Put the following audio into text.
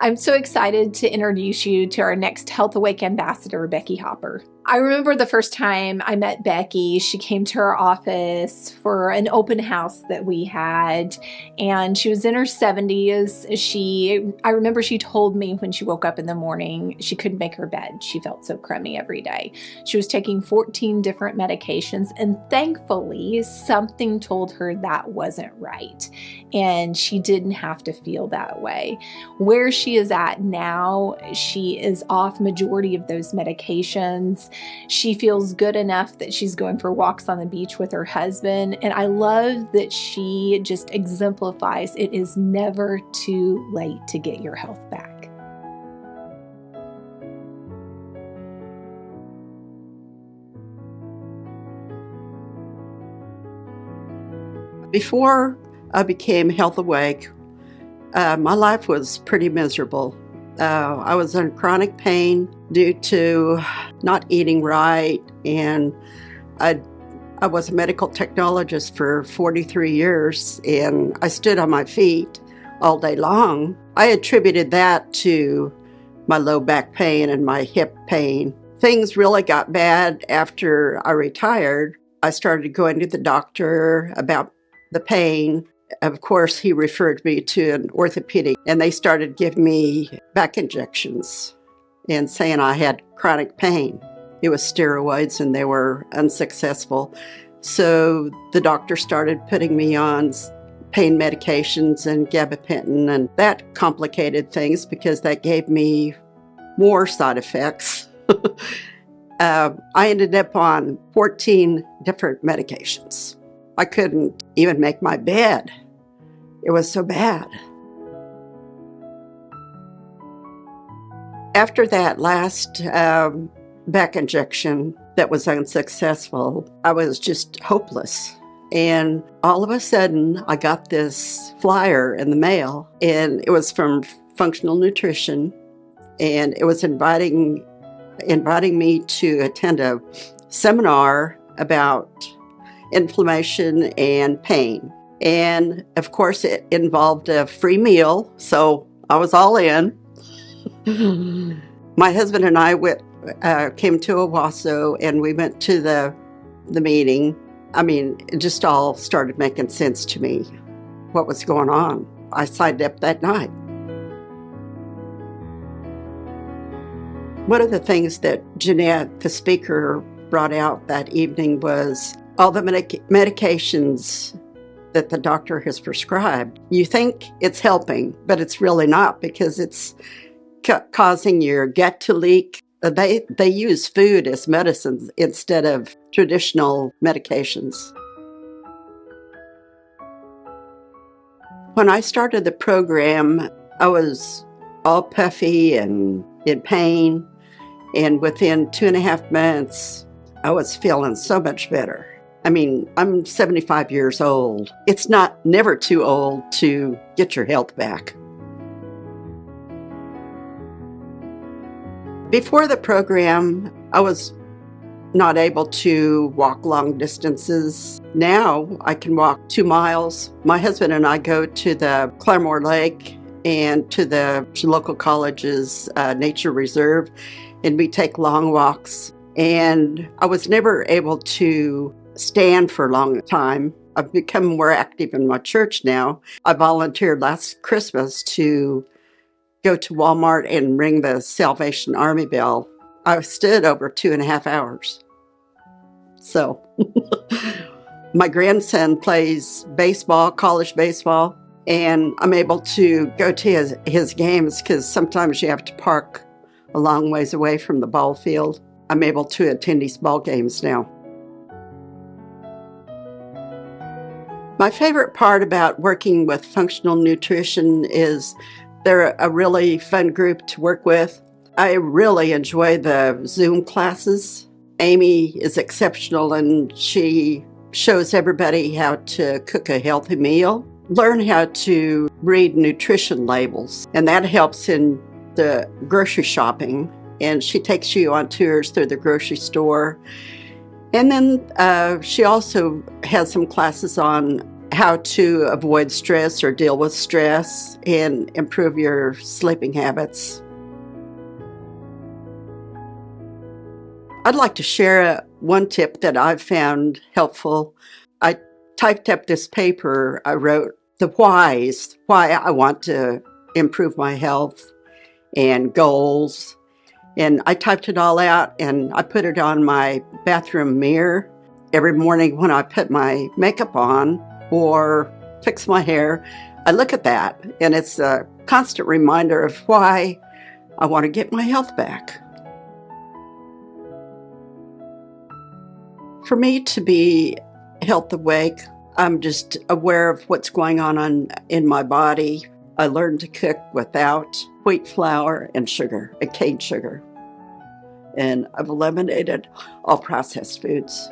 I'm so excited to introduce you to our next Health Awake ambassador, Becky Hopper. I remember the first time I met Becky. She came to our office for an open house that we had, and she was in her 70s. I remember she told me when she woke up in the morning, she couldn't make her bed. She felt so crummy every day. She was taking 14 different medications, and thankfully, something told her that wasn't right, and she didn't have to feel that way. Where she is at now, she is off majority of those medications. She feels good enough that she's going for walks on the beach with her husband. And I love that she just exemplifies it is never too late to get your health back. Before I became Health Awake, my life was pretty miserable. I was in chronic pain due to not eating right, and I was a medical technologist for 43 years, and I stood on my feet all day long. I attributed that to my low back pain and my hip pain. Things really got bad after I retired. I started going to the doctor about the pain. Of course, he referred me to an orthopedic, and they started giving me back injections and saying I had chronic pain. It was steroids, and they were unsuccessful. So the doctor started putting me on pain medications and gabapentin, and that complicated things because that gave me more side effects. I ended up on 14 different medications. I couldn't even make my bed. It was so bad. After that last back injection that was unsuccessful, I was just hopeless. And all of a sudden, I got this flyer in the mail, and it was from Functional Nutrition, and it was inviting me to attend a seminar about inflammation and pain. And of course, it involved a free meal, so I was all in. My husband and I came to Owasso, and we went to the meeting. I mean, it just all started making sense to me, what was going on. I signed up that night. One of the things that Jeanette, the speaker, brought out that evening was all the medications that the doctor has prescribed. You think it's helping, but it's really not, because it's causing your gut to leak. They use food as medicines instead of traditional medications. When I started the program, I was all puffy and in pain, and within 2.5 months, I was feeling so much better. I mean, I'm 75 years old. It's never too old to get your health back. Before the program, I was not able to walk long distances. Now I can walk 2 miles. My husband and I go to the Claremore Lake and to the local college's nature reserve, and we take long walks. And I was never able to stand for a long time. I've become more active in my church now. I volunteered last Christmas to go to Walmart and ring the Salvation Army bell. I stood over 2.5 hours. So my grandson plays baseball, college baseball, and I'm able to go to his games because sometimes you have to park a long ways away from the ball field. I'm able to attend these ball games now. My favorite part about working with Functional Nutrition is they're a really fun group to work with. I really enjoy the Zoom classes. Amy is exceptional, and she shows everybody how to cook a healthy meal, learn how to read nutrition labels, and that helps in the grocery shopping. And she takes you on tours through the grocery store. And then she also has some classes on how to avoid stress or deal with stress and improve your sleeping habits. I'd like to share one tip that I've found helpful. I typed up this paper. I wrote the whys, why I want to improve my health and goals. And I typed it all out and I put it on my bathroom mirror. Every morning when I put my makeup on or fix my hair, I look at that, and it's a constant reminder of why I want to get my health back. For me to be health awake, I'm just aware of what's going on in my body. I learned to cook without wheat flour and sugar, and cane sugar. And I've eliminated all processed foods.